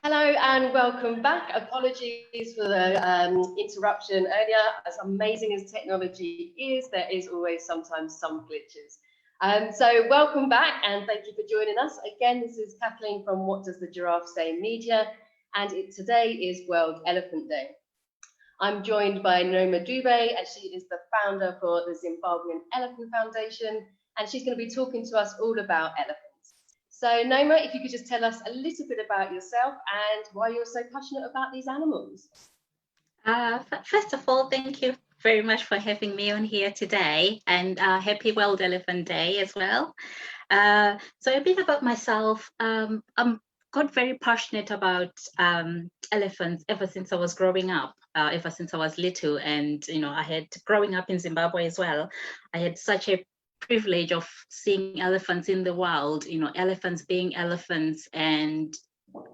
Hello and welcome back. Apologies for the interruption earlier. As amazing as technology is, there is always sometimes some glitches. So welcome back and thank you for joining us. Again, this is Kathleen from What Does the Giraffe Say Media, and today is World Elephant Day. I'm joined by Noma Dube, and she is the founder for the Zimbabwean Elephant Foundation, and she's going to be talking to us all about elephants. So Noma, if you could just tell us a little bit about yourself and why you're so passionate about these animals. First of all, thank you very much for having me on here today, and happy World Elephant Day as well. So a bit about myself. I'm got very passionate about elephants ever since I was growing up, ever since I was little. And, I had, growing up in Zimbabwe as well, I had such a privilege of seeing elephants in the wild, elephants being elephants and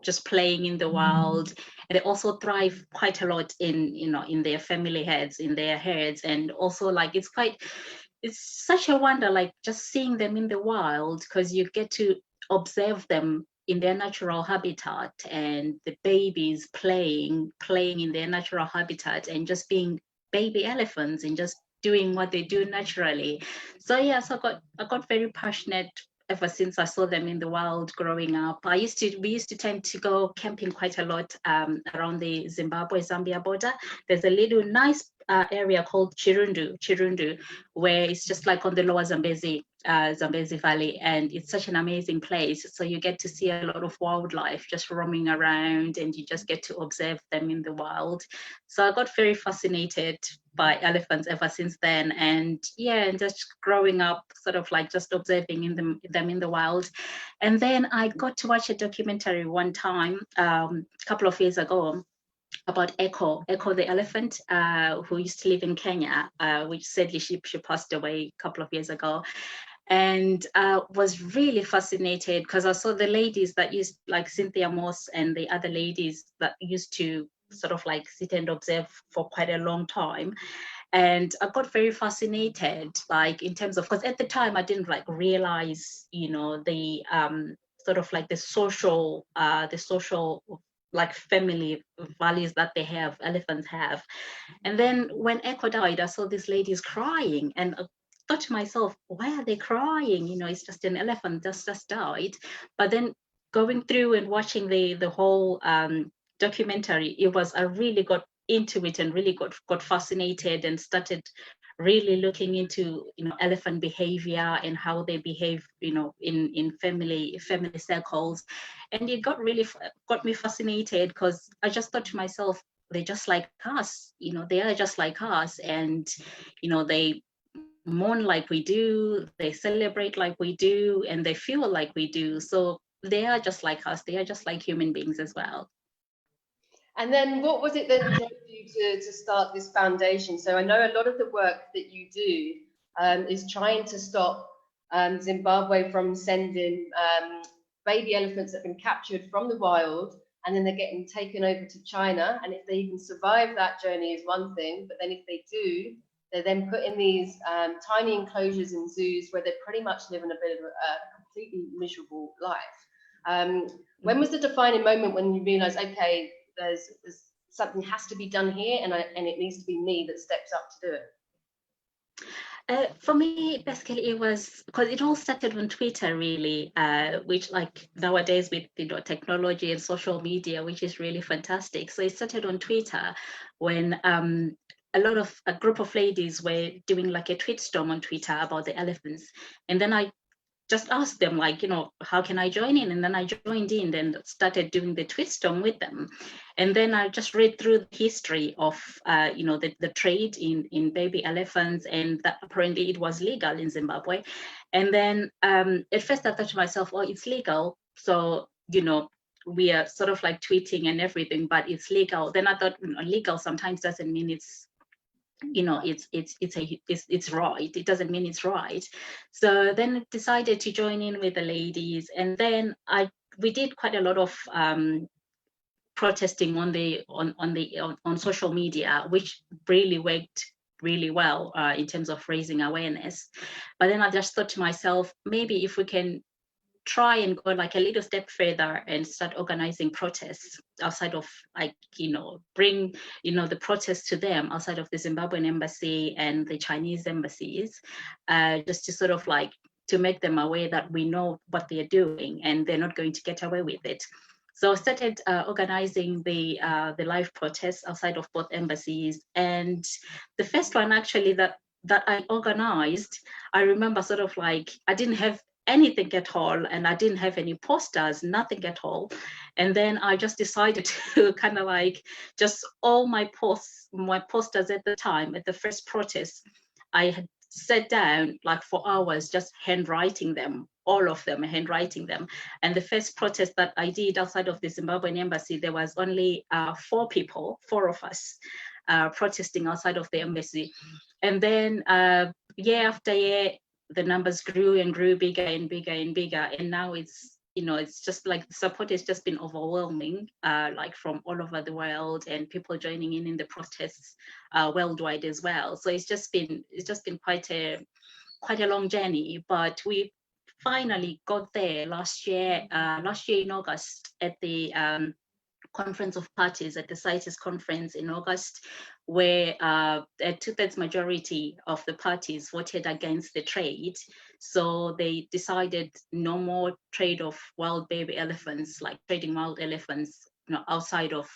just playing in the wild. And they also thrive quite a lot in their family heads, in their herds. And also it's such a wonder, like just seeing them in the wild, because you get to observe them in their natural habitat, and the babies playing in their natural habitat and just being baby elephants and just doing what they do naturally. So yes, I got very passionate ever since I saw them in the wild growing up. We used to tend to go camping quite a lot around the Zimbabwe-Zambia border. There's a little nice area called Chirundu, where it's just like on the lower Zambezi Valley, and it's such an amazing place. So you get to see a lot of wildlife just roaming around, and you just get to observe them in the wild. So I got very fascinated by elephants ever since then, and just growing up, sort of like just observing them in the wild. And then I got to watch a documentary one time, a couple of years ago, about Echo the elephant, who used to live in Kenya, which sadly she passed away a couple of years ago. And was really fascinated because I saw the ladies that used, like Cynthia Moss and the other ladies that used to sort of like sit and observe for quite a long time. And I got very fascinated, like in terms of, because at the time I didn't like realize, the sort of like the social like family values that elephants have. And then when Echo died, I saw these ladies crying, and I thought to myself, why are they crying? It's just an elephant just died. But then going through and watching the whole documentary, I really got into it and really got fascinated and started really looking into elephant behavior and how they behave in family circles. And it got me fascinated, because I just thought to myself, they're just like us, they are just like us, and they mourn like we do, they celebrate like we do, and they feel like we do. So they are just like us, they are just like human beings as well. And then what was it that drove you to start this foundation? So I know a lot of the work that you do is trying to stop Zimbabwe from sending baby elephants that have been captured from the wild, and then they're getting taken over to China. And if they even survive that journey is one thing, but then if they do, they're then put in these tiny enclosures in zoos where they pretty much live in a bit of a completely miserable life. When was the defining moment when you realized, okay, there's something has to be done here, and it needs to be me that steps up to do it? For me, basically, it was because it all started on Twitter, really, which, like, nowadays with technology and social media, which is really fantastic. So it started on Twitter when a group of ladies were doing like a tweet storm on Twitter about the elephants, and then I just asked them, like, how can I join in? And then I joined in and started doing the tweet storm with them. And then I just read through the history of, the trade in baby elephants, and that apparently it was legal in Zimbabwe. And then at first I thought to myself, oh, it's legal. So, we are sort of like tweeting and everything, but it's legal. Then I thought, legal sometimes doesn't mean it's it's right. It doesn't mean it's right. So then I decided to join in with the ladies, and then we did quite a lot of protesting on social media, which really worked really well in terms of raising awareness. But then I just thought to myself, maybe if we can try and go like a little step further and start organizing protests outside of, like, bring, the protests to them outside of the Zimbabwean embassy and the Chinese embassies, just to sort of like to make them aware that we know what they're doing and they're not going to get away with it. So I started organizing the live protests outside of both embassies. And the first one actually that I organized, I remember sort of like I didn't have anything at all, and I didn't have any posters, nothing at all. And then I just decided to kind of like just all my posters at the time, at the first protest, I had sat down like for hours just handwriting them, all of them, handwriting them. And the first protest that I did outside of the Zimbabwean embassy, there was only 4 of us protesting outside of the embassy. And then year after year, the numbers grew and grew, bigger and bigger and bigger. And now it's, it's just like the support has just been overwhelming, like from all over the world, and people joining in the protests worldwide as well. So it's just been quite a long journey, but we finally got there last year in August at the Conference of Parties, at the CITES conference in August, where a 2/3 majority of the parties voted against the trade. So they decided no more trade of wild baby elephants, like trading wild elephants, outside of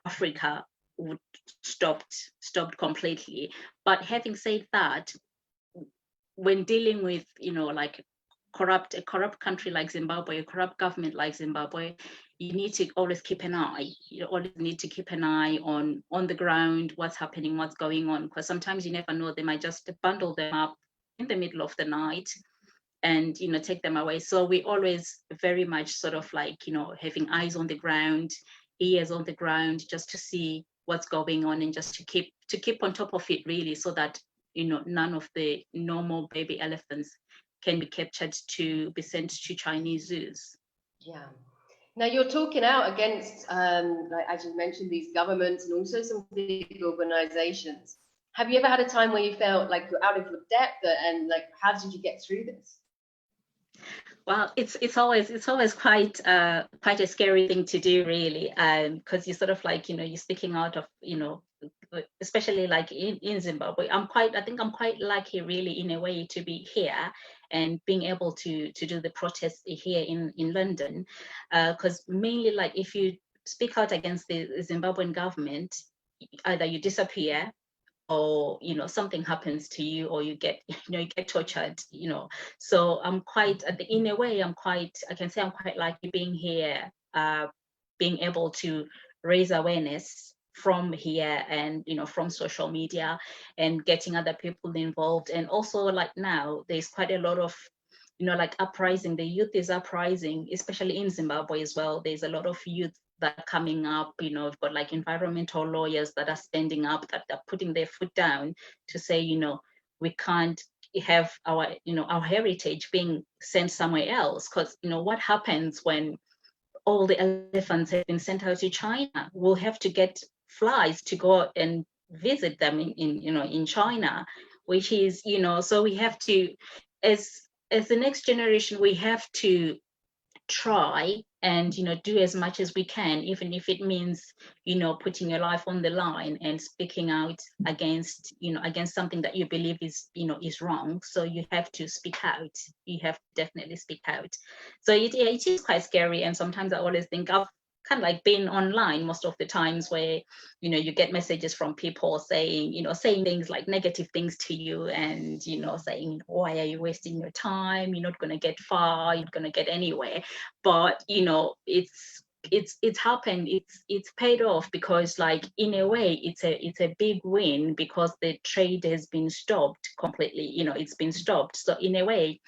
Africa, would stopped completely. But having said that, when dealing with, like a corrupt country like Zimbabwe, a corrupt government like Zimbabwe, you need to always keep an eye. You always need to keep an eye on the ground, what's happening, what's going on, because sometimes you never know, they might just bundle them up in the middle of the night and, take them away. So we always very much sort of like, having eyes on the ground, ears on the ground, just to see what's going on and just to keep on top of it, really, so that, none of the normal baby elephants can be captured to be sent to Chinese zoos. Yeah. Now you're talking out against, like, as you mentioned, these governments and also some big organizations. Have you ever had a time where you felt like you're out of your depth, and like, how did you get through this? Well, it's always quite a scary thing to do, really, because you're sort of like, you're speaking out of, especially like in Zimbabwe. I think I'm quite lucky, really, in a way, to be here and being able to do the protests here in London, because mainly, like, if you speak out against the Zimbabwean government, either you disappear, or something happens to you, or you get tortured. So I'm quite, in a way, I can say I'm quite lucky being here, being able to raise awareness from here, and from social media, and getting other people involved. And also, like, now there's quite a lot of like uprising. The youth is uprising, especially in Zimbabwe as well. There's a lot of youth that are coming up. We've got like environmental lawyers that are standing up, that are putting their foot down to say, we can't have our heritage being sent somewhere else, because what happens when all the elephants have been sent out to China? We'll have to get flies to go and visit them in China, which is, so we have to, as the next generation, we have to try and do as much as we can, even if it means putting your life on the line and speaking out against something that you believe is is wrong. So you have to speak out. You have to definitely speak out. So it is quite scary, and sometimes I always think I've kind of like been online most of the times where you get messages from people saying things like negative things to you, and saying, why are you wasting your time, you're not going to get far, you're not going to get anywhere. But it's happened, it's paid off, because like in a way it's a big win, because the trade has been stopped completely. It's been stopped. So in a way,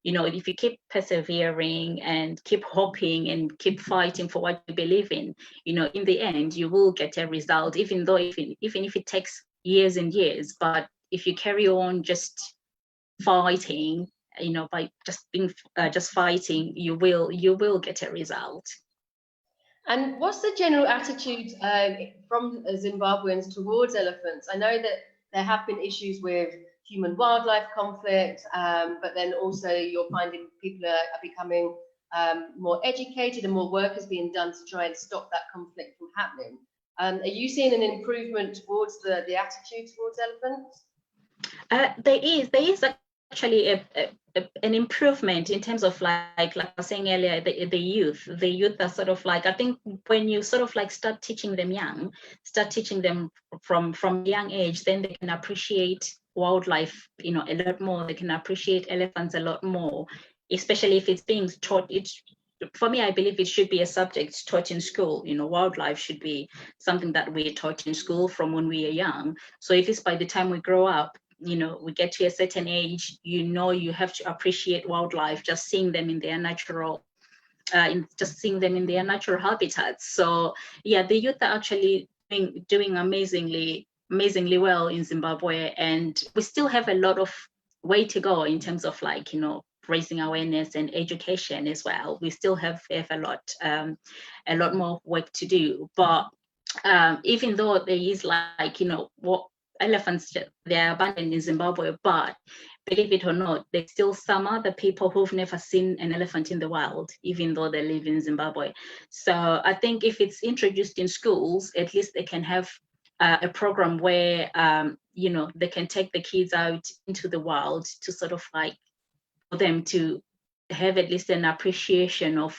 if you keep persevering and keep hoping and keep fighting for what you believe in, in the end, you will get a result, even if it takes years and years. But if you carry on just fighting, by just fighting, you will get a result. And what's the general attitude from Zimbabweans towards elephants? I know that there have been issues with human-wildlife conflict, but then also you're finding people are becoming more educated and more work is being done to try and stop that conflict from happening. Are you seeing an improvement towards the attitude towards elephants? There is actually an improvement in terms of like I was saying earlier, the youth are sort of like, I think when you sort of like start teaching them from a young age, then they can appreciate wildlife, a lot more. They can appreciate elephants a lot more, especially if it's being taught. For me, I believe it should be a subject taught in school. Wildlife should be something that we're taught in school from when we are young. So if it's by the time we grow up, we get to a certain age, you have to appreciate wildlife, just seeing them in their natural, habitats. So yeah, the youth are actually doing amazingly well in Zimbabwe, and we still have a lot of way to go in terms of like, raising awareness and education as well. We still have a lot more work to do. But even though there is like, what elephants, they're abundant in Zimbabwe, but believe it or not, there's still some other people who've never seen an elephant in the wild, even though they live in Zimbabwe. So I think if it's introduced in schools, at least they can have a program where, they can take the kids out into the wild to sort of like, for them to have at least an appreciation of,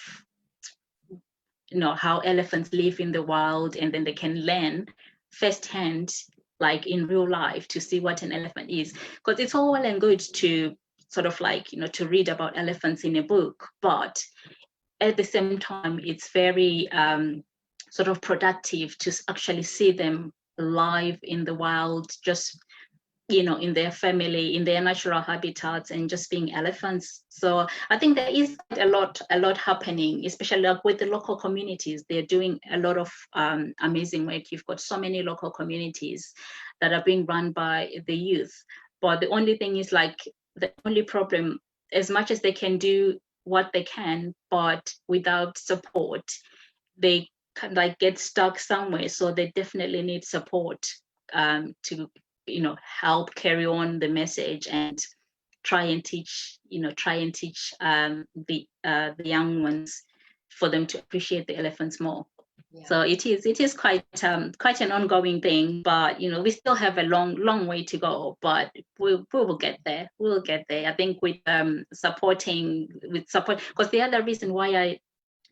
how elephants live in the wild, and then they can learn firsthand, like in real life, to see what an elephant is. Because it's all well and good to sort of like, to read about elephants in a book, but at the same time, it's very sort of productive to actually see them live in the wild, just in their family, in their natural habitats, and just being elephants. So I think there is a lot happening, especially like with the local communities. They're doing a lot of amazing work. You've got so many local communities that are being run by the youth. But the only thing is like, the only problem, as much as they can do what they can, but without support, they kind of like get stuck somewhere. So they definitely need support to help carry on the message and try and teach the young ones, for them to appreciate the elephants more. Yeah. So it is quite an ongoing thing, but we still have a long way to go, but we will get there. We'll get there. I think with support, because the other reason why I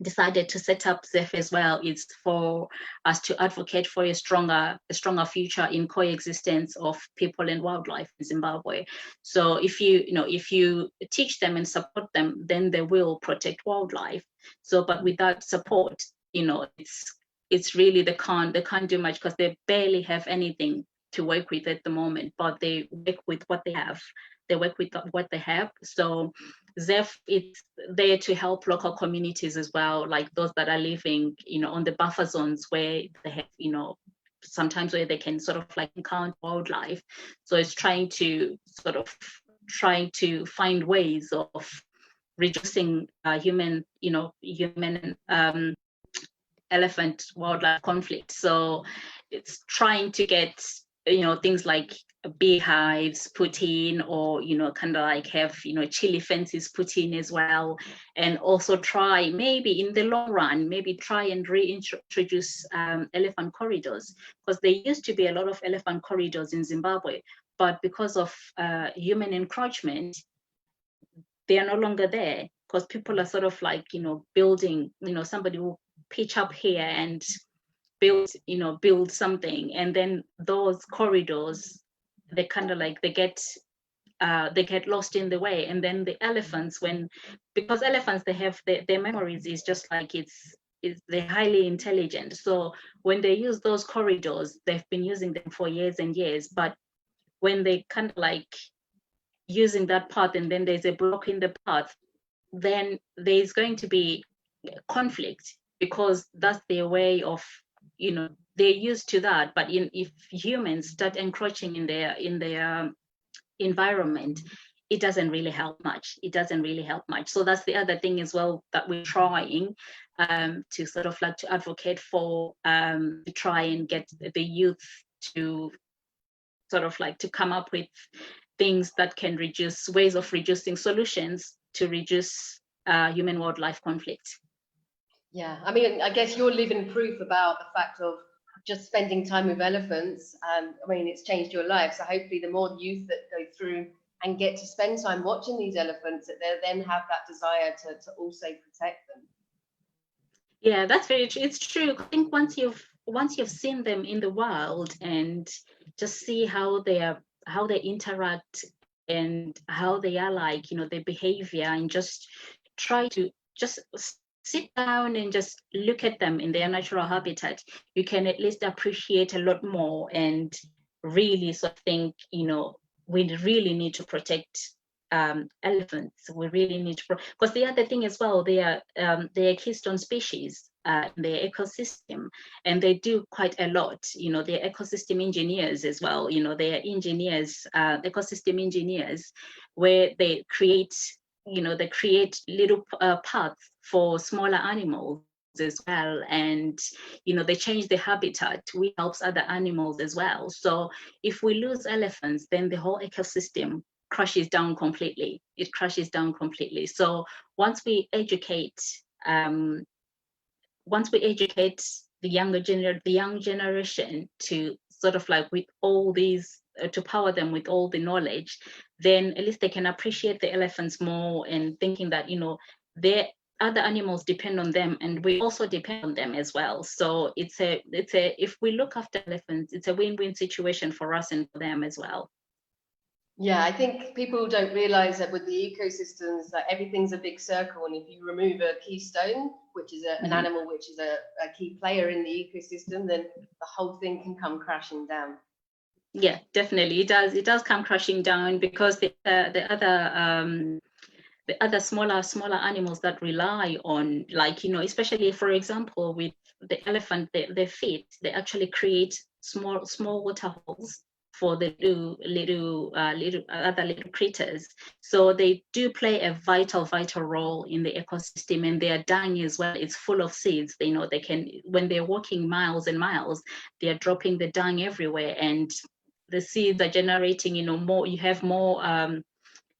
decided to set up ZEF as well is for us to advocate for a stronger future in coexistence of people and wildlife in Zimbabwe. So if you teach them and support them, then they will protect wildlife. So, but without support, it's really they can't do much, because they barely have anything to work with at the moment, but they work with what they have. So ZEF is there to help local communities as well, like those that are living, on the buffer zones, where they have, sometimes where they can sort of like encounter wildlife. So it's trying to find ways of reducing human elephant wildlife conflict. So it's trying to get things like beehives put in, or kind of like have chili fences put in as well, and also try maybe in the long run try and reintroduce elephant corridors, because there used to be a lot of elephant corridors in Zimbabwe, but because of human encroachment, they are no longer there, because people are sort of like building, somebody will pitch up here and build something, and then those corridors, they kind of like they get lost in the way. And then the elephants, because elephants, they have their memories is just like they're highly intelligent. So when they use those corridors, they've been using them for years and years, but when they kind of like using that path, and then there's a block in the path, then there's going to be conflict, because that's their way of, they're used to that. But if humans start encroaching in their environment, it doesn't really help much. So that's the other thing as well that we're trying to sort of like to advocate for, to try and get the youth to sort of like to come up with things that can reduce, ways of reducing, solutions to reduce human wildlife conflict. Yeah, I mean, I guess you're living proof about the fact of just spending time with elephants. I mean, it's changed your life. So hopefully the more youth that go through and get to spend time watching these elephants, that they then have that desire to also protect them. Yeah, that's very true. It's true. I think once you've seen them in the wild and just see how they interact and how they are, like, their behavior, and just try to just sit down and just look at them in their natural habitat, you can at least appreciate a lot more and really sort of think, we really need to protect elephants. We really need to, because the other thing as well, they are keystone species in their ecosystem, and they do quite a lot. They're ecosystem engineers as well. They are engineers, ecosystem engineers, where they create little paths for smaller animals as well, and they change the habitat, which helps other animals as well. So if we lose elephants, then the whole ecosystem crashes down completely. It crashes down completely. So once we educate the young generation to sort of like with all these to power them with all the knowledge, then at least they can appreciate the elephants more, and thinking that their other animals depend on them, and we also depend on them as well. So it's a if we look after elephants, it's a win-win situation for us and for them as well. Yeah, I think people don't realize that with the ecosystems, that everything's a big circle, and if you remove a keystone, which is an animal which is a key player in the ecosystem, then the whole thing can come crashing down. Yeah, definitely, it does come crashing down, because the other smaller animals that rely on, like, especially, for example, with the elephant, their feet, they actually create small water holes for the little other little critters. So they do play a vital role in the ecosystem, and their dung as well, it's full of seeds. They can, when they're walking miles and miles, they're dropping the dung everywhere, and the seeds are generating, more, you have more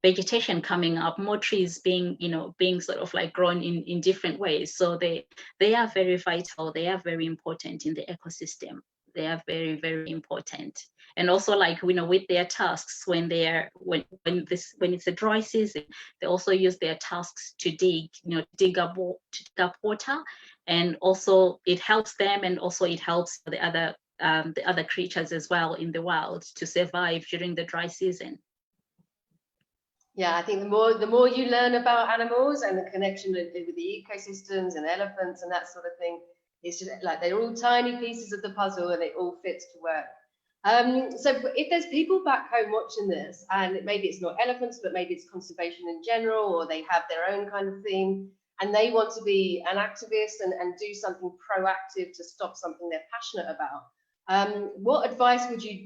vegetation coming up, more trees being sort of like grown in different ways. So they are very vital. They are very important in the ecosystem. They are very, very important. And also, like, with their tusks, when it's a dry season, they also use their tusks to dig up water, and also it helps them, and also it helps the other creatures as well in the wild to survive during the dry season. Yeah, I think the more you learn about animals and the connection with the ecosystems and elephants and that sort of thing, it's just like they're all tiny pieces of the puzzle, and it all fits to work. So if there's people back home watching this, and maybe it's not elephants, but maybe it's conservation in general, or they have their own kind of thing, and they want to be an activist and do something proactive to stop something they're passionate about, what advice would you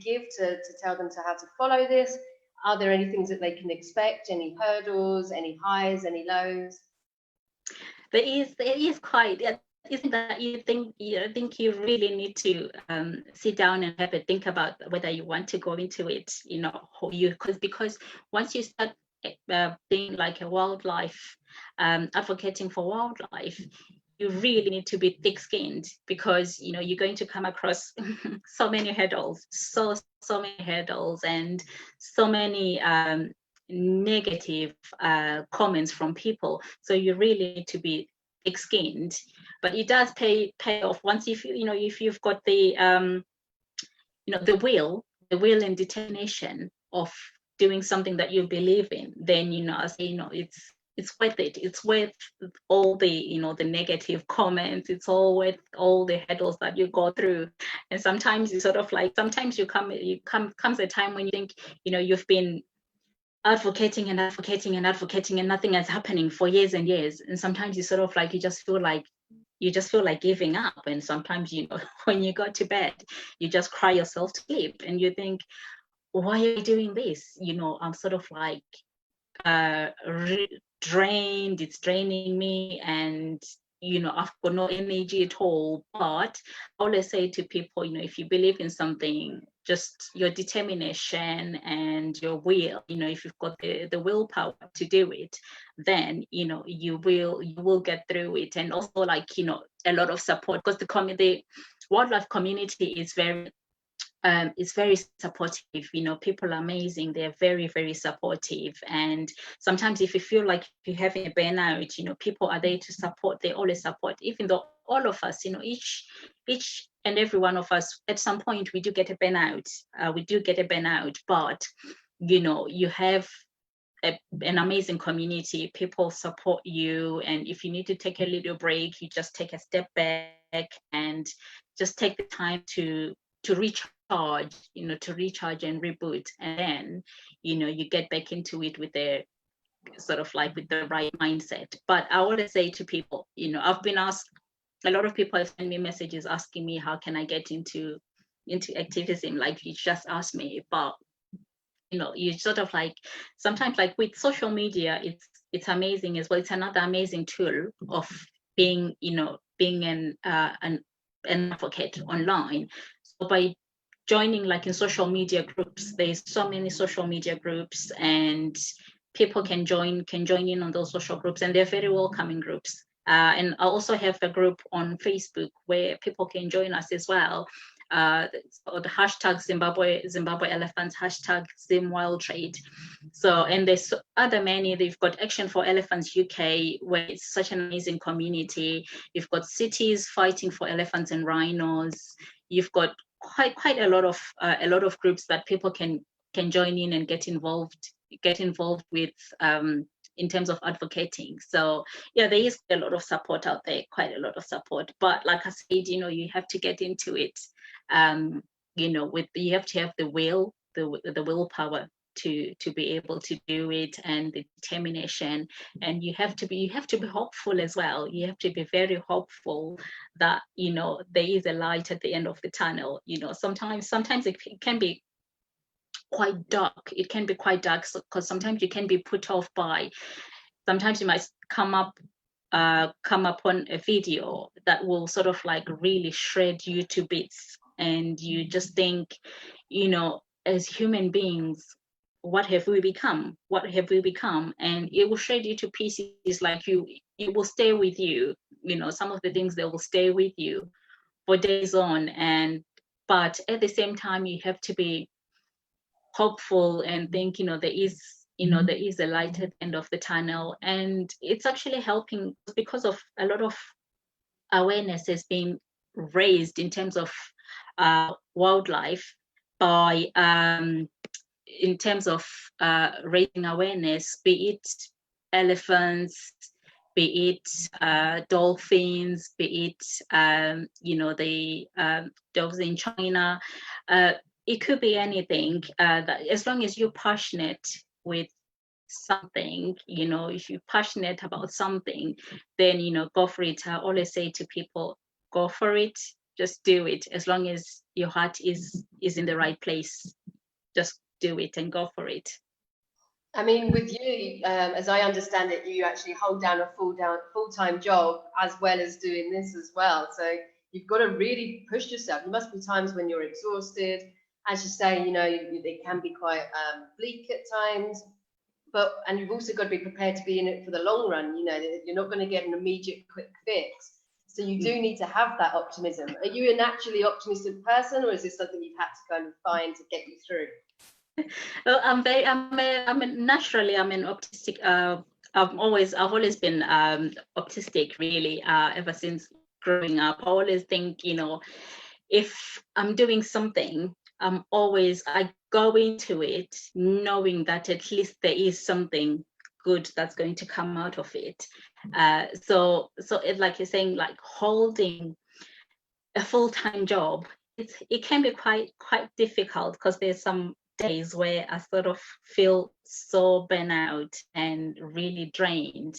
give to tell them to how to follow this? Are there any things that they can expect? Any hurdles? Any highs? Any lows? There is quite. Isn't that you think you really need to sit down and have a think about whether you want to go into it, because once you start being like a wildlife, advocating for wildlife, you really need to be thick-skinned, because you're going to come across so many hurdles, so many hurdles, and so many negative comments from people. So you really need to be thick-skinned, but it does pay off once if you've got the the will and determination of doing something that you believe in. Then I say it's worth it. It's worth all the the negative comments. It's all worth all the hurdles that you go through. And sometimes you sort of like, sometimes comes a time when you think you've been advocating and nothing is happening for years and years, and sometimes you sort of like, you just feel like giving up. And sometimes when you go to bed, you just cry yourself to sleep, and you think, why are you doing this? I'm sort of like drained. It's draining me, and I've got no energy at all. But I always say to people, if you believe in something, just your determination and your will, if you've got the willpower to do it, then you will get through it. And also, like, a lot of support, because the wildlife community is very supportive. People are amazing. They're very, very supportive. And sometimes if you feel like you're having a burnout, people are there to support. They always support, even though all of us, each and every one of us, at some point, we do get a burnout. But you have an amazing community. People support you, and if you need to take a little break, you just take a step back and just take the time to recharge, and reboot, and then you get back into it with the sort of like with the right mindset. But I always say to people, I've been asked, a lot of people have sent me messages asking me, how can I get into activism, like you just asked me. But you sort of like, sometimes, like with social media, it's amazing as well. It's another amazing tool of being an advocate online. So by joining, like, in social media groups, there's so many social media groups, and people can join in on those social groups, and they're very welcoming groups. And I also have a group on Facebook where people can join us as well. So the hashtag Zimbabwe Elephants, hashtag Zim Wild Trade. So, and there's other many. They've got Action for Elephants UK, where it's such an amazing community. You've got cities fighting for elephants and rhinos. You've got quite a lot of groups that people can join in and get involved with, in terms of advocating. So yeah, there is a lot of support out there, quite a lot of support. But like I said, you have to get into it. You have to have the willpower to be able to do it, and the determination. And you have to be hopeful as well. You have to be very hopeful that there is a light at the end of the tunnel. Sometimes it can be quite dark. It can be quite dark, because sometimes you can be put off by, sometimes you might come upon a video that will sort of like really shred you to bits, and you just think, as human beings, what have we become? And it will shred you to pieces. Like it will stay with you. Some of the things, they will stay with you for days on. But at the same time, you have to be hopeful and think, there is a light at the end of the tunnel. And it's actually helping, because of a lot of awareness has been raised in terms of wildlife, by in terms of raising awareness, be it elephants, be it dolphins, be it the dogs in China. It could be anything, that as long as you're passionate with something, if you're passionate about something, then go for it. I always say to people, go for it, just do it. As long as your heart is in the right place, just do it and go for it. I mean, with you, as I understand it, you actually hold down a full-time job as well as doing this as well. So you've got to really push yourself. There must be times when you're exhausted. As you say, they can be quite bleak at times, and you've also got to be prepared to be in it for the long run. You're not going to get an immediate quick fix. So you do need to have that optimism. Are you a naturally optimistic person, or is this something you've had to kind of find to get you through? Well, naturally, I'm an optimistic. I've always been optimistic, really, ever since growing up. I always think, if I'm doing something, I go into it knowing that at least there is something good that's going to come out of it. So it, like you're saying, like holding a full-time job, it can be quite difficult, because there's some days where I sort of feel so burnt out and really drained,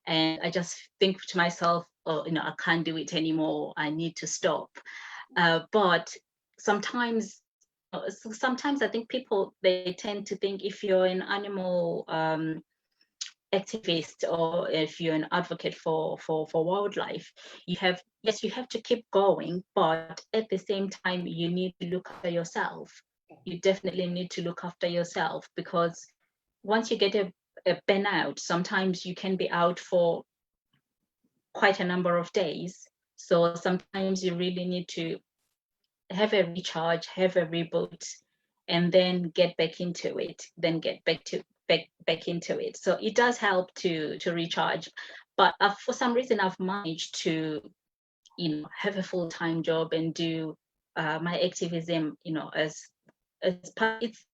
and I just think to myself, oh, I can't do it anymore, I need to stop. But sometimes I think people, they tend to think, if you're an animal activist or if you're an advocate for wildlife, you have to keep going, but at the same time you need to look after yourself. You definitely need to look after yourself, because once you get a burnout, sometimes you can be out for quite a number of days. So sometimes you really need to have a recharge, have a reboot, and then get back into it, then get back into it. So it does help to recharge. But for some reason, I've managed to, have a full-time job and do my activism, it's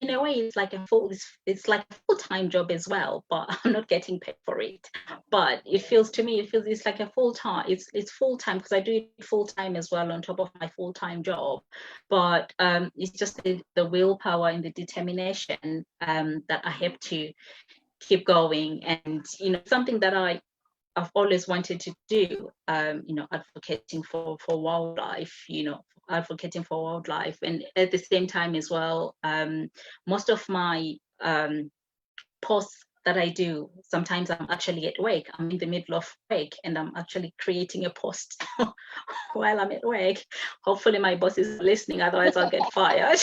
in a way it's like a full-time job as well, but I'm not getting paid for it. But it feels it's like a full-time, it's full-time, because I do it full-time as well on top of my full-time job. But it's just the willpower and the determination that I have to keep going. And something that I've always wanted to do, advocating for wildlife, advocating for wildlife. And at the same time as well, most of my posts that I do, sometimes I'm actually at work. I'm in the middle of work and I'm actually creating a post while I'm at work. Hopefully my boss is listening, otherwise I'll get fired.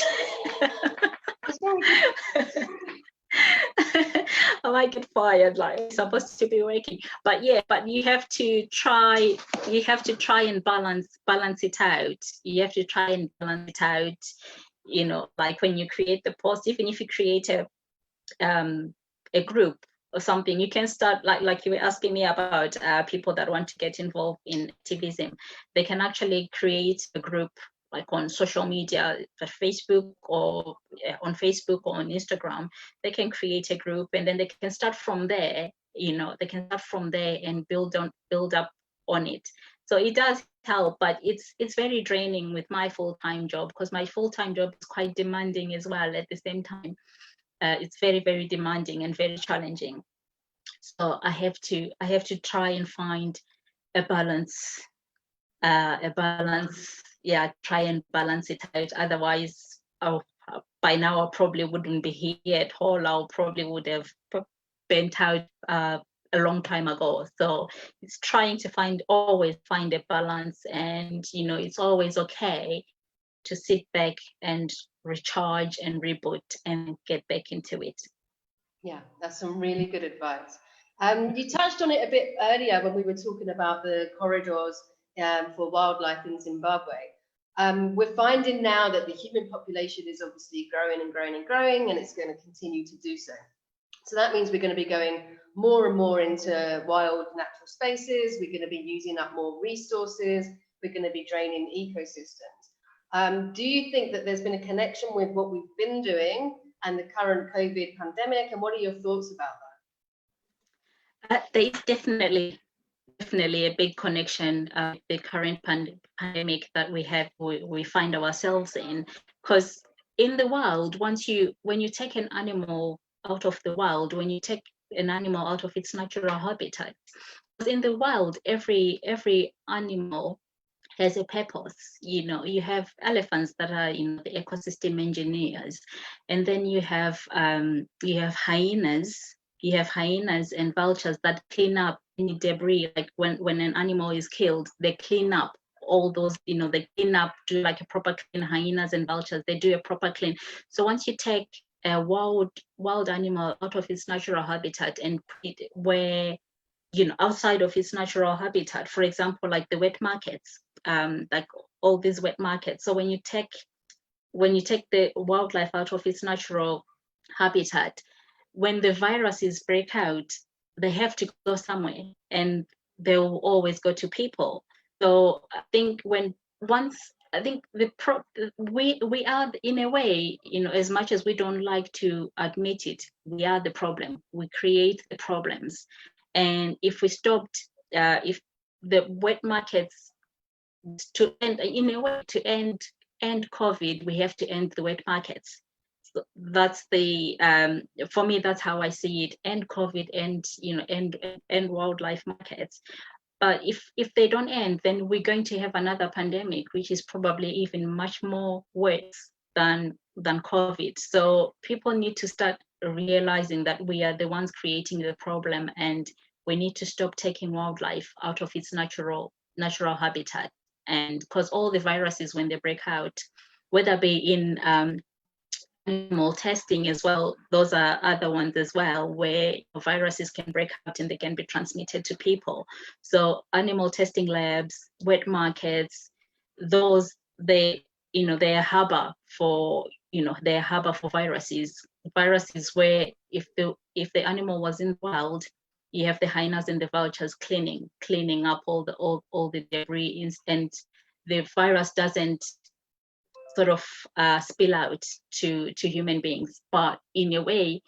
I might get fired, like I'm supposed to be working. But you have to try and balance it out. You have to try and balance it out. Like when you create the post, even if you create a group or something, you can start like you were asking me about people that want to get involved in activism. They can actually create a group, like on social media, Facebook or on Instagram. They can create a group, and then they can start from there. And build up on it. So it does help, but it's very draining with my full-time job, because my full-time job is quite demanding as well. At the same time, it's very, very demanding and very challenging. So I have to try and find a balance. Try and balance it out. Otherwise, by now I probably wouldn't be here at all. I probably would have burnt out a long time ago. So it's trying to always find a balance, and it's always okay to sit back and recharge and reboot and get back into it. Yeah, that's some really good advice. You touched on it a bit earlier when we were talking about the corridors for wildlife in Zimbabwe. We're finding now that the human population is obviously growing and growing and growing, and it's going to continue to do so. So that means we're going to be going more and more into wild natural spaces. We're going to be using up more resources. We're going to be draining ecosystems. Do you think that there's been a connection with what we've been doing and the current COVID pandemic? And what are your thoughts about that? There is definitely a big connection, the current pandemic that we find ourselves in, because in the wild, when you take an animal out of the wild, when you take an animal out of its natural habitat, in the wild, every animal has a purpose. You have elephants that are the ecosystem engineers, and then you have hyenas. You have hyenas and vultures that clean up any debris. Like when an animal is killed, they clean up all those, they clean up, do like a proper clean. Hyenas and vultures, they do a proper clean. So once you take a wild animal out of its natural habitat and put it where, outside of its natural habitat, for example, like the wet markets, like all these wet markets. So when you take the wildlife out of its natural habitat, when the viruses break out, they have to go somewhere, and they will always go to people. So I think we are, in a way, as much as we don't like to admit it, we are the problem. We create the problems. And if we stopped, if the wet markets to end, in a way, to end COVID, we have to end the wet markets. So that's for me, that's how I see it. End COVID, end wildlife markets. But if they don't end, then we're going to have another pandemic, which is probably even much more worse than COVID. So people need to start realizing that we are the ones creating the problem, and we need to stop taking wildlife out of its natural habitat. And because all the viruses, when they break out, whether be in animal testing as well, those are other ones as well, where viruses can break out and they can be transmitted to people. So animal testing labs, wet markets, those, they're a harbor for viruses where if the animal was in the wild, you have the hyenas and the vultures cleaning up all the debris, and the virus doesn't sort of spill out to human beings. But in a way,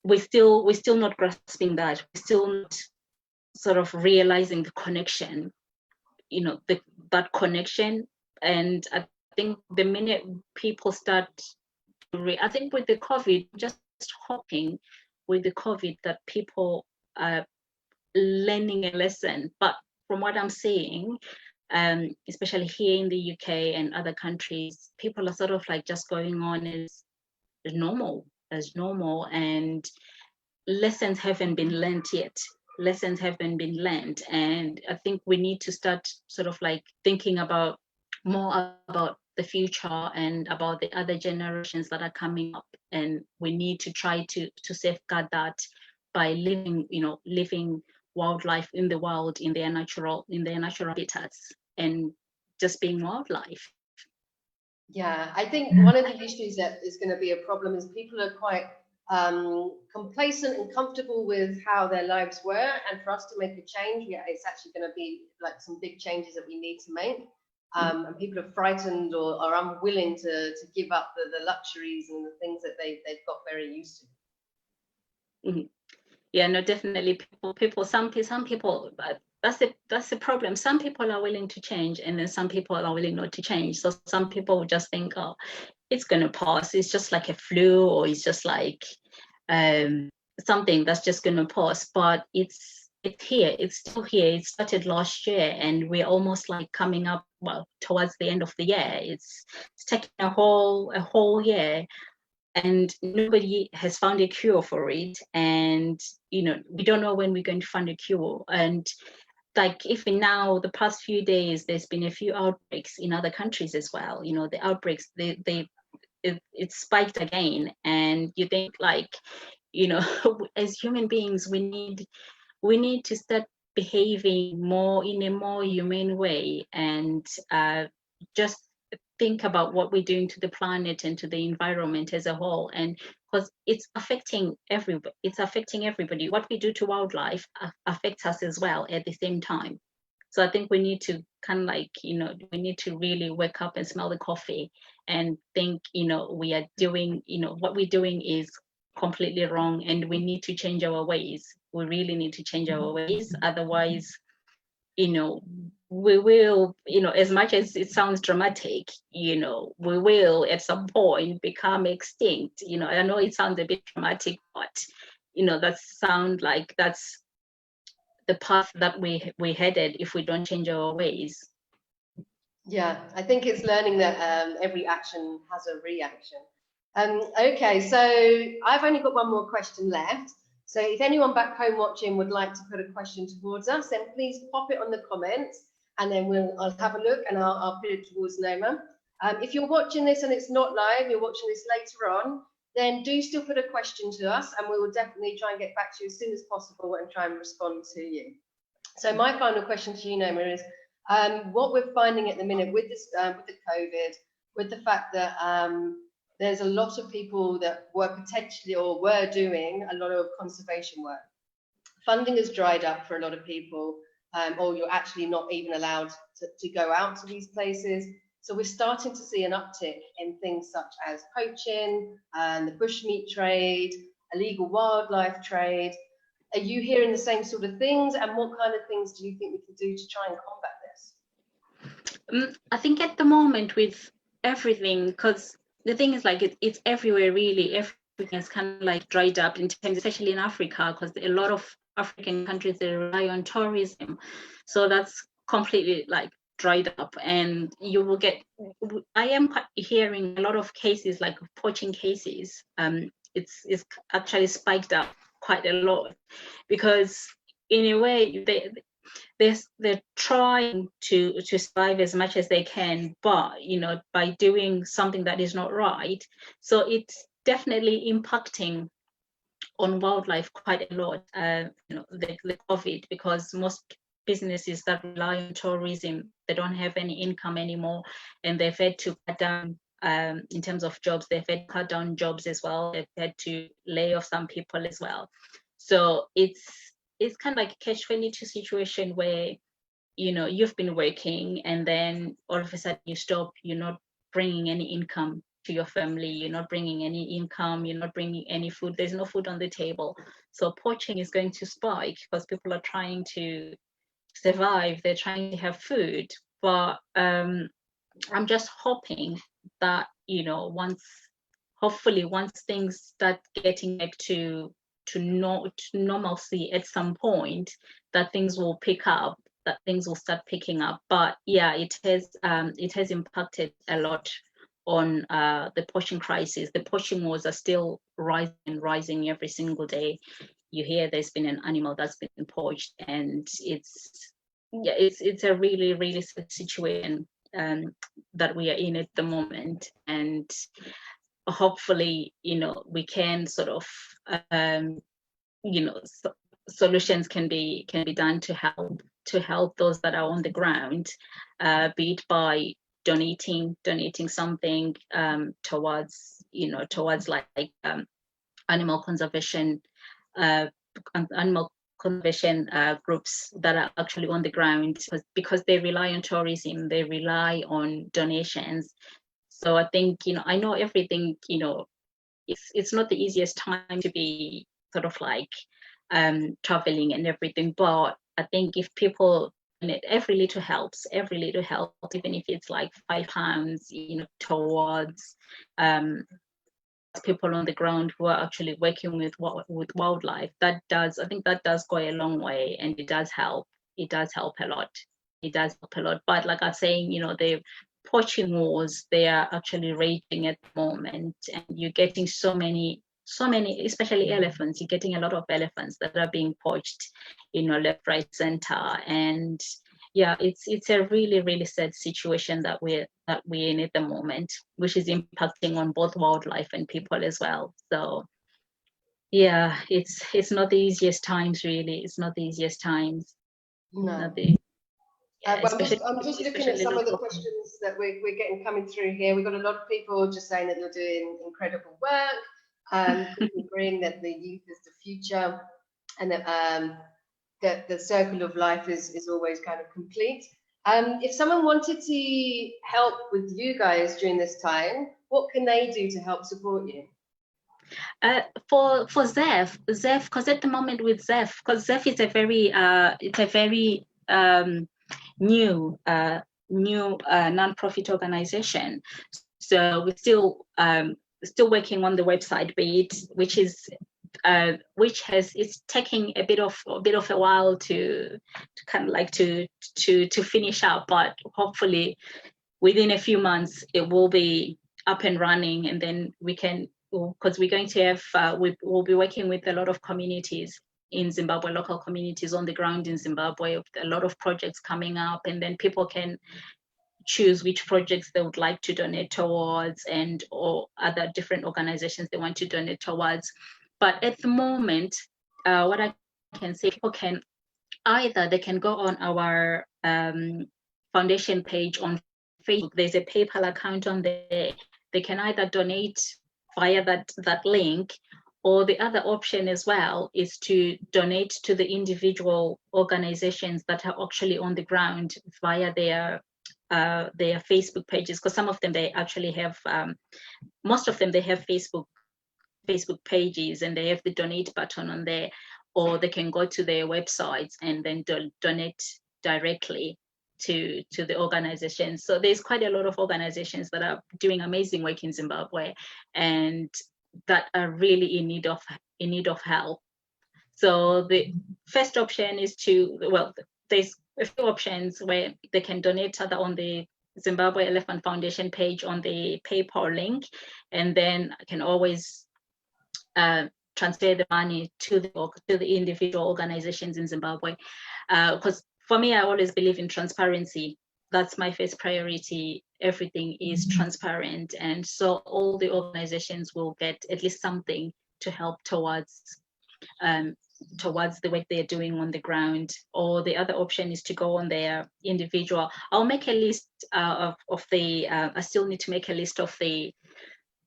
we're still not grasping that. We're still not sort of realizing the connection, that connection. And I think the minute people start, I think with the COVID, just hoping with the COVID that people are learning a lesson. But from what I'm seeing, especially here in the UK and other countries, people are sort of like just going on as normal, and lessons haven't been learned yet. And I think we need to start sort of like thinking more about the future and about the other generations that are coming up, and we need to try to safeguard that by living wildlife in the wild, in their natural habitats, and just being wildlife. Yeah, I think one of the issues that is going to be a problem is people are quite complacent and comfortable with how their lives were, and for us to make a change, it's actually going to be like some big changes that we need to make. And people are frightened or are unwilling to give up the luxuries and the things that they've got very used to. Mm-hmm. Yeah, no, definitely. Some people, that's the problem. Some people are willing to change, and then some people are willing not to change. So some people will just think, oh, it's gonna pass. It's just like a flu, or it's just like something that's just gonna pass. But it's here. It's still here. It started last year, and we're almost like coming up, well, towards the end of the year. It's taking a whole year, and nobody has found a cure for it. And we don't know when we're going to find a cure. And like, even now, the past few days, there's been a few outbreaks in other countries as well. The outbreaks, it spiked again. And you think, like, as human beings, we need to start behaving more in a more humane way, and just think about what we're doing to the planet and to the environment as a whole. And because it's affecting everybody. What we do to wildlife affects us as well at the same time. So I think we need to kind of like, we need to really wake up and smell the coffee and think, we are doing, what we're doing is completely wrong, and we need to change our ways. We really need to change our ways. Otherwise, we will, as much as it sounds dramatic, we will at some point become extinct. I know it sounds a bit dramatic, but that sound like that's the path that we headed if we don't change our ways. Yeah, I think it's learning that every action has a reaction. Okay, so I've only got one more question left. So if anyone back home watching would like to put a question towards us, then please pop it on the comments, and then I'll have a look and I'll put it towards Noma. If you're watching this and it's not live, you're watching this later on, then do still put a question to us, and we will definitely try and get back to you as soon as possible and try and respond to you. So my final question to you, Noma, is what we're finding at the minute with this, with the COVID, with the fact that there's a lot of people that were doing a lot of conservation work. Funding has dried up for a lot of people, or you're actually not even allowed to go out to these places. So we're starting to see an uptick in things such as poaching and the bushmeat trade, illegal wildlife trade. Are you hearing the same sort of things? And what kind of things do you think we can do to try and combat this? I think at the moment with everything, because the thing is, like, it's everywhere really. Everything is kind of like dried up in terms, especially in Africa, because a lot of African countries, they rely on tourism. So that's completely like dried up, and you will get, I am hearing a lot of cases, like poaching cases, it's actually spiked up quite a lot, because in a way they're trying to survive as much as they can, but by doing something that is not right. So it's definitely impacting on wildlife quite a lot, the COVID, because most businesses that rely on tourism, they don't have any income anymore, and they've had to cut down in terms of jobs. They've had to cut down jobs as well. They've had to lay off some people as well. So it's kind of like a catch-22 situation where you've been working, and then all of a sudden you stop. You're not bringing any income to your family, you're not bringing any income, you're not bringing any food, there's no food on the table. So poaching is going to spike because people are trying to survive, they're trying to have food. But I'm just hoping that hopefully once things start getting back to normalcy at some point, that things will pick up, that things will start picking up. But yeah, it has impacted a lot on the poaching crisis. The poaching wars are still rising every single day. You hear there's been an animal that's been poached, and it's a really, really sad situation that we are in at the moment. And hopefully, we can sort of solutions can be done to help those that are on the ground, be it by donating something towards like animal conservation groups that are actually on the ground, because they rely on tourism, they rely on donations. So I think I know everything, it's not the easiest time to be sort of like traveling and everything, but I think if people, every little helps, even if it's like £5, towards people on the ground who are actually working with wildlife. I think that does go a long way, and it does help a lot. But like I was saying, the poaching wars, they are actually raging at the moment, and you're getting so many, especially elephants. You're getting a lot of elephants that are being poached, left, right, center. And yeah, it's a really, really sad situation that we're in at the moment, which is impacting on both wildlife and people as well. So yeah, it's not the easiest times, really. It's not the easiest times. No. Yeah, I'm just looking at some of the questions that we're getting coming through here. We've got a lot of people just saying that you're doing incredible work, agreeing that the youth is the future, and that the circle of life is always kind of complete. If someone wanted to help with you guys during this time, what can they do to help support you? For Zeph, because at the moment with Zeph, because Zeph is a very new non-profit organization, so we're still working on the website bit, it's taking a bit of a while to kind of like to finish up, but hopefully within a few months it will be up and running, and then we can, because we're going to have we'll be working with a lot of communities in Zimbabwe, local communities on the ground in Zimbabwe, a lot of projects coming up, and then people can choose which projects they would like to donate towards, or other different organizations they want to donate towards. But at the moment, what I can say, people can either, they can go on our foundation page on Facebook. There's a PayPal account on there. They can either donate via that link, or the other option as well is to donate to the individual organizations that are actually on the ground via their Facebook pages, because some of them, they actually have most of them, they have Facebook pages, and they have the donate button on there, or they can go to their websites and then donate directly to the organizations. So there's quite a lot of organizations that are doing amazing work in Zimbabwe, and that are really in need of help. So the first option is there's a few options where they can donate either on the Zimbabwe Elephant Foundation page on the PayPal link, and then I can always transfer the money to the individual organizations in Zimbabwe. Because for me, I always believe in transparency. That's my first priority. Everything is transparent, and so all the organizations will get at least something to help towards the work they're doing on the ground. Or the other option is to go on their individual. I'll make a list of the. I still need to make a list of the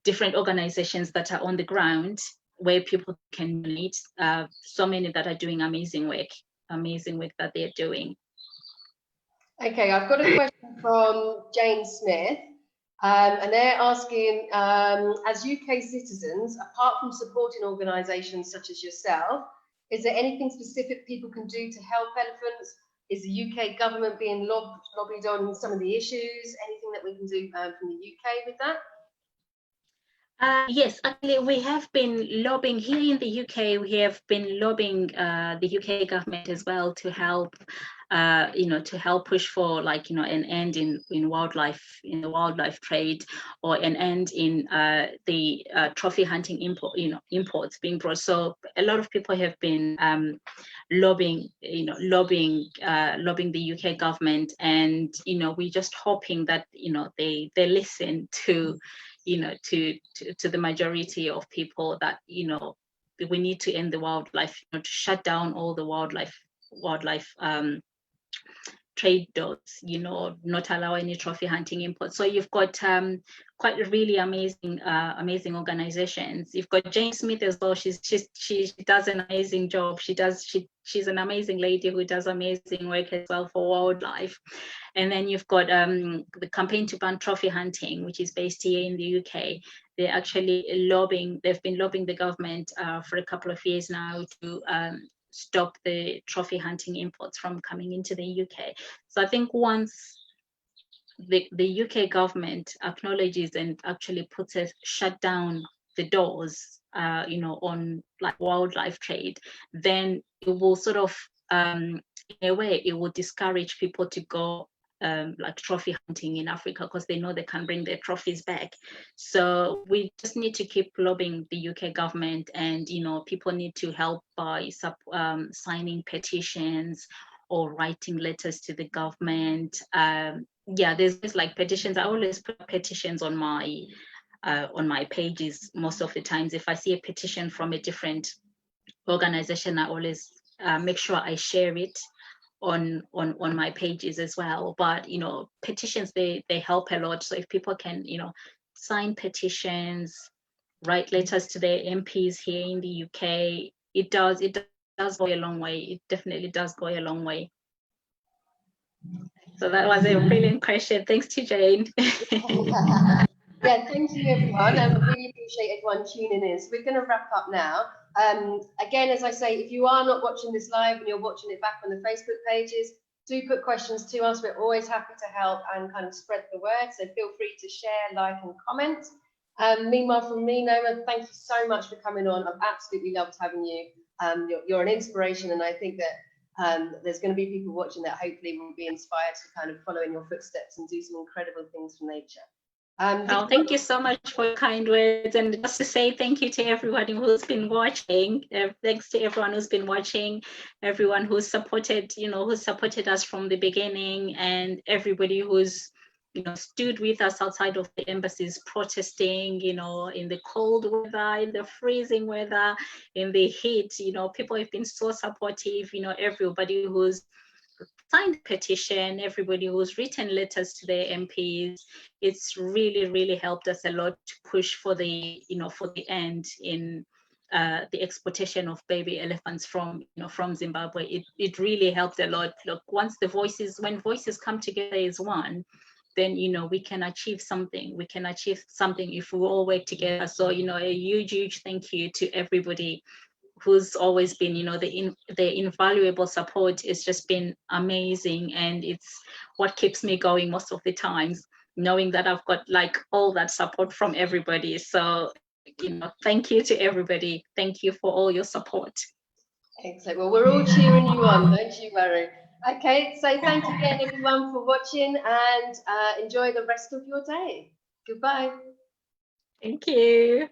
different organizations that are on the ground where people can donate. So many that are doing amazing work that they're doing. Okay, I've got a question from Jane Smith, and they're asking, as UK citizens, apart from supporting organisations such as yourself, is there anything specific people can do to help elephants? Is the UK government being lobbied on some of the issues? Anything that we can do from the UK with that? Yes, actually, we have been lobbying here in the UK. We have been lobbying the UK government as well to help, to help push for, like, an end in the wildlife trade, or an end in the trophy hunting imports being brought. So a lot of people have been lobbying the UK government, and we're just hoping that they listen to to the majority of people, that we need to end the wildlife, to shut down all the wildlife trade doors, not allow any trophy hunting imports. So you've got quite really amazing organizations. You've got Jane Smith as well. She does an amazing job. She's an amazing lady who does amazing work as well for wildlife. And then you've got the Campaign to Ban Trophy Hunting, which is based here in the UK. They're actually they've been lobbying the government for a couple of years now to stop the trophy hunting imports from coming into the UK. So I think once the UK government acknowledges and actually shut down the doors, on like wildlife trade, then it will sort of, in a way, it will discourage people to go like trophy hunting in Africa, because they know they can bring their trophies back. So we just need to keep lobbying the UK government, and people need to help by signing petitions or writing letters to the government. There's like petitions. I always put petitions on my pages most of the times. If I see a petition from a different organization, I always make sure I share it on my pages as well. But petitions, they help a lot. So if people can sign petitions, write letters to their MPs here in the UK, it does go a long way. It definitely does go a long way. So that was a brilliant question. Thanks to Jane. Yeah, thank you everyone. I really appreciate everyone tuning in. So we're going to wrap up now. Again, as I say, if you are not watching this live and you're watching it back on the Facebook pages, do put questions to us. We're always happy to help and kind of spread the word. So feel free to share, like, and comment. Meanwhile, from me, Noma, thank you so much for coming on. I've absolutely loved having you. You're an inspiration, and I think that there's going to be people watching that hopefully will be inspired to kind of follow in your footsteps and do some incredible things from nature. Thank you so much for your kind words, and just to say thank you to everyone who's been watching. Thanks to everyone who's been watching, everyone who's supported, who's supported us from the beginning, and everybody who's stood with us outside of the embassies protesting, in the cold weather, in the freezing weather, in the heat. People have been so supportive. Everybody who's signed the petition, everybody who's written letters to their MPs. It's really helped us a lot to push for the end in the exportation of baby elephants from Zimbabwe. It really helped a lot. Look, when voices come together as one, then we can achieve something. We can achieve something if we all work together. So a huge thank you to everybody who's always been, the invaluable support. It's just been amazing, and it's what keeps me going most of the times, knowing that I've got like all that support from everybody. So thank you to everybody. Thank you for all your support. Excellent. Well, we're all cheering you on, don't you worry. Okay, so thank you again everyone for watching, and enjoy the rest of your day. Goodbye. Thank you.